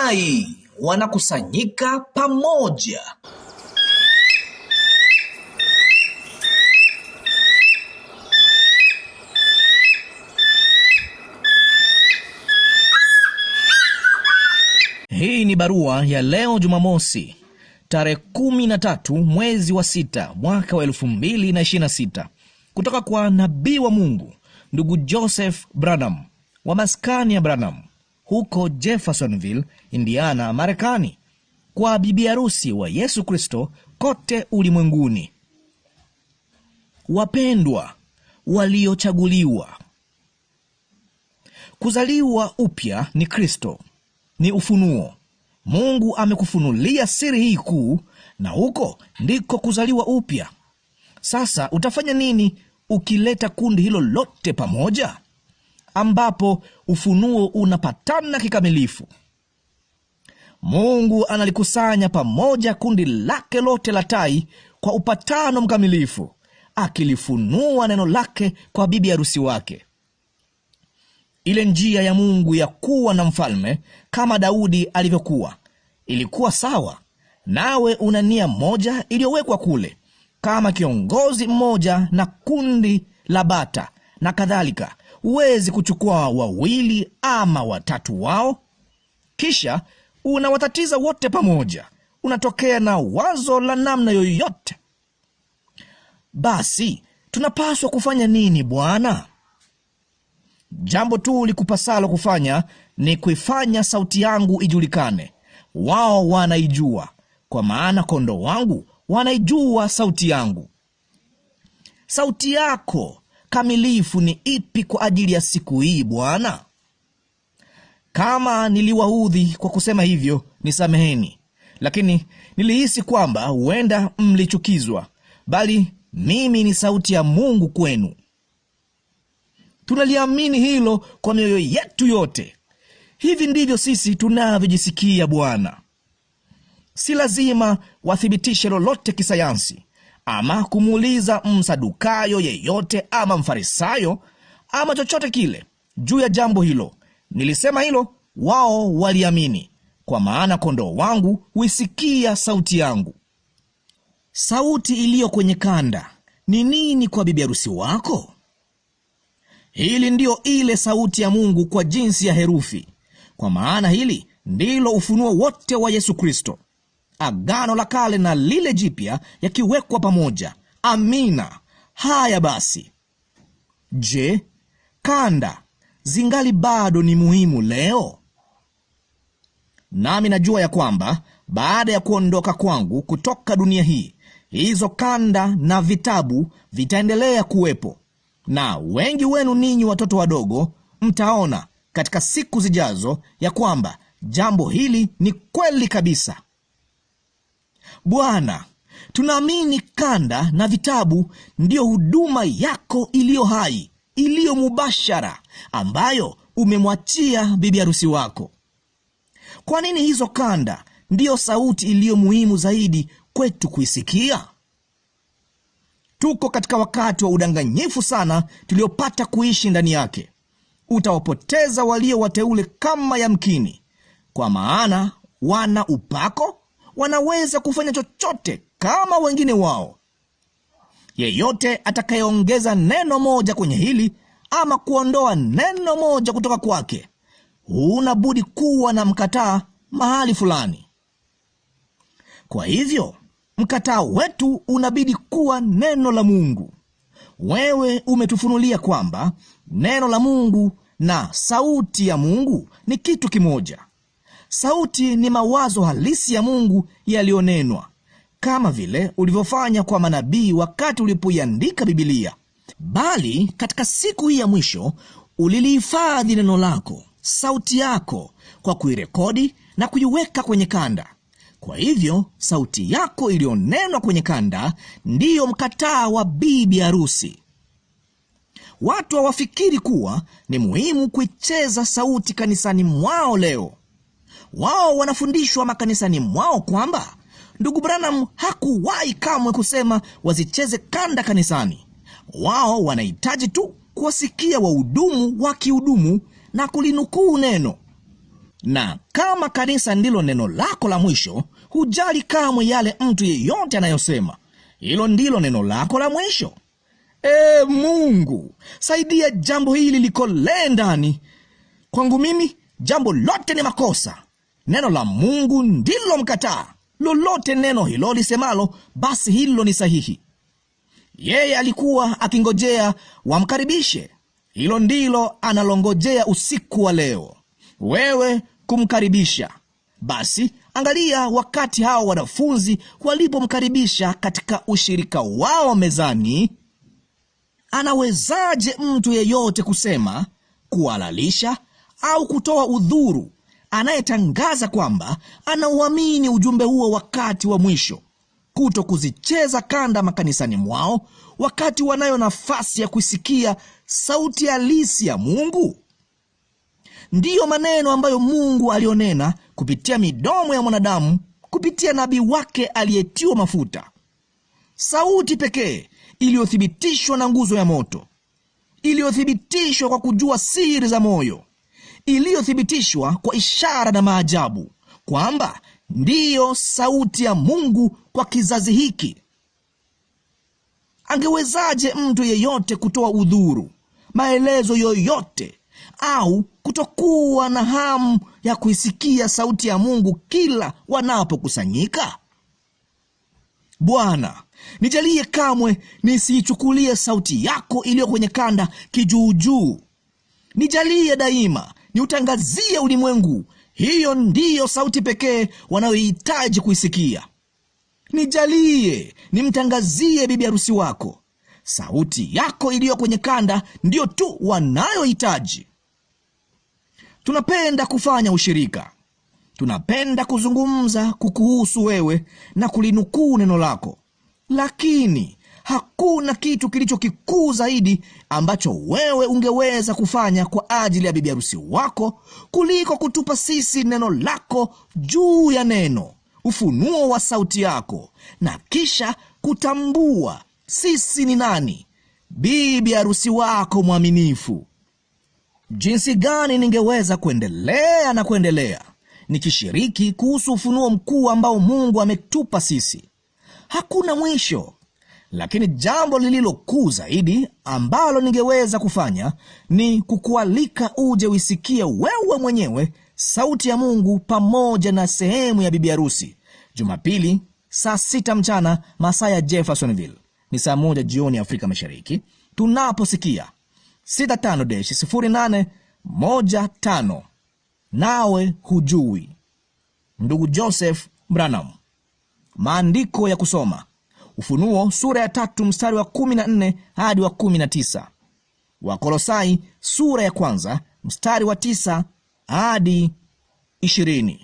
Tai wanakusanyika pamoja. Hii ni barua ya leo Jumamosi, tarehe 13 mwezi wa 6 mwaka wa 2026, kutoka kwa nabii wa Mungu ndugu Joseph Branham wa maskani ya Branham huko Jeffersonville, Indiana, Marekani, kwa bibi harusi wa Yesu Kristo kote ulimwenguni. Wapendwa waliochaguliwa, kuzaliwa upya ni Kristo, ni ufunuo. Mungu amekufunulia siri hii kuu, na huko ndiko kuzaliwa upya. Sasa utafanya nini ukileta kundi hilo lote pamoja, ambapo ufunuo unapatana kikamilifu? Mungu analikusanya pamoja kundi lake lote la tai kwa upatano mkamilifu, akilifunua neno lake kwa bibi harusi wake. Ile njia ya Mungu ya kuwa na mfalme kama Daudi alivyokuwa ilikuwa sawa. Nawe una nia moja iliyowekwa kule, kama kiongozi mmoja na kundi la bata na kadhalika. Huwezi kuchukua wawili ama watatu wao kisha unawatatiza wote pamoja. Unatokea na wazo la namna yoyote. Basi tunapaswa kufanya nini, Bwana? Jambo tu likupasalo kufanya ni kuifanya sauti yangu ijulikane. Wao wanaijua, kwa maana kondoo wangu wanaijua sauti yangu. Sauti yako kamilifu ni ipi kwa ajili ya siku hii, Bwana? Kama niliwaudhi kwa kusema hivyo, nisameheni, lakini nilihisi kwamba huenda mlichukizwa, bali mimi ni sauti ya Mungu kwenu. Tunaliamini hilo kwa mioyo yetu yote. Hivi ndivyo sisi tunavyojisikia, Bwana. Si lazima wathibitishe lolote kisayansi, ama kumuuliza msadukayo yeyote ama mfarisayo ama chochote kile juu ya jambo hilo. Nilisema hilo, wao waliamini, kwa maana kondoo wangu huisikia sauti yangu. Sauti iliyo kwenye kanda ni nini kwa bibi harusi wako? Hili ndio ile sauti ya Mungu kwa jinsi ya herufi, kwa maana hili ndilo ufunuo wote wa Yesu Kristo, Agano la Kale na lile Jipya yakiwekwa pamoja. Amina. Haya basi, je, kanda zingali bado ni muhimu leo? Nami najua ya kwamba baada ya kuondoka kwangu kutoka dunia hii, hizo kanda na vitabu vitaendelea kuwepo, na wengi wenu ninyi watoto wadogo mtaona katika siku zijazo ya kwamba jambo hili ni kweli kabisa. Bwana, tunaamini kanda na vitabu ndiyo huduma yako iliyo hai, iliyo mubashara, ambayo umemwachia bibi harusi wako. Kwa nini hizo kanda ndiyo sauti iliyo muhimu zaidi kwetu kuisikia? Tuko katika wakati wa udanganyifu sana tuliopata kuishi ndani yake. Utawapoteza walio wateule kama yamkini, kwa maana wana upako, wanaweza kufanya chochote kama wengine wao. Yeyote atakayeongeza neno moja kwenye hili ama kuondoa neno moja kutoka kwake, huna budi kuwa na mkataa mahali fulani. Kwa hivyo mkataa wetu unabidi kuwa neno la Mungu. Wewe umetufunulia kwamba neno la Mungu na sauti ya Mungu ni kitu kimoja. Sauti ni mawazo halisi ya Mungu yaliyonenwa, kama vile ulivyofanya kwa manabii wakati ulipoiandika Biblia. Bali katika siku hii ya mwisho ulilihifadhi neno lako, sauti yako, kwa kuirekodi na kuiweka kwenye kanda. Kwa hivyo sauti yako iliyonenwa kwenye kanda ndiyo mkataa wa bibi harusi. Watu hawafikiri kuwa ni muhimu kuicheza sauti kanisani mwao leo. Wao wanafundishwa makanisani mwao kwamba ndugu Branham hakuwahi kamwe kusema wazicheze kanda kanisani. Wao wanahitaji tu kuwasikia wahudumu wakihudumu na kulinukuu neno. Na kama kanisa ndilo neno lako la mwisho, hujali kamwe yale mtu yeyote anayosema. Hilo ndilo neno lako la mwisho. Mungu, saidia jambo hili likolee ndani. Kwangu mimi, jambo lote ni makosa. Neno la Mungu ndilo mkataa. Lolote neno hilo lisemalo, basi hilo ni sahihi. Yeye alikuwa akingojea wamkaribishe. Hilo ndilo analongojea usiku wa leo, wewe kumkaribisha. Basi angalia wakati hao wanafunzi walipomkaribisha katika ushirika wao mezani. Anawezaje mtu yeyote kusema, kuhalalisha au kutoa udhuru anayetangaza kwamba anauamini ujumbe huo wakati wa mwisho, kuto kuzicheza kanda makanisani mwao wakati wanayo nafasi ya kuisikia sauti halisi ya Mungu? Ndiyo maneno ambayo Mungu alionena kupitia midomo ya mwanadamu, kupitia nabii wake aliyetiwa mafuta. Sauti pekee iliyothibitishwa na nguzo ya moto, iliyothibitishwa kwa kujua siri za moyo, iliyothibitishwa kwa ishara na maajabu, kwamba ndiyo sauti ya Mungu kwa kizazi hiki. Angewezaje mtu yeyote kutoa udhuru, maelezo yoyote, au kutokuwa na hamu ya kuisikia sauti ya Mungu kila wanapokusanyika? Bwana, nijalie kamwe nisiichukulie sauti yako iliyo kwenye kanda kijuujuu. Nijalie daima niutangazie ulimwengu, hiyo ndiyo sauti pekee wanayohitaji kuisikia. Nijalie nimtangazie bibi harusi wako, sauti yako iliyo kwenye kanda ndiyo tu wanayohitaji. Tunapenda kufanya ushirika. Tunapenda kuzungumza kukuhusu wewe na kulinukuu neno lako. Lakini hakuna kitu kilicho kikuu zaidi ambacho wewe ungeweza kufanya kwa ajili ya bibi harusi wako kuliko kutupa sisi neno lako juu ya neno, ufunuo wa sauti yako, na kisha kutambua sisi ni nani, bibi harusi wako mwaminifu. Jinsi gani ningeweza kuendelea nikishiriki kuhusu ufunuo mkuu ambao Mungu ametupa sisi. Hakuna mwisho. Lakini jambo lililo kuu zaidi ambalo ningeweza kufanya ni kukualika uje uisikie wewe mwenyewe sauti ya Mungu pamoja na sehemu ya bibi harusi, Jumapili saa 6 mchana masaa ya Jeffersonville, ni saa 1 jioni Afrika Mashariki, tunaposikia 650815 nawe hujui. Ndugu Joseph Branham. Maandiko ya kusoma: Ufunuo sura ya 3 mstari wa 14 hadi wa 19. Wakolosai sura ya 1 mstari wa 9 hadi 20.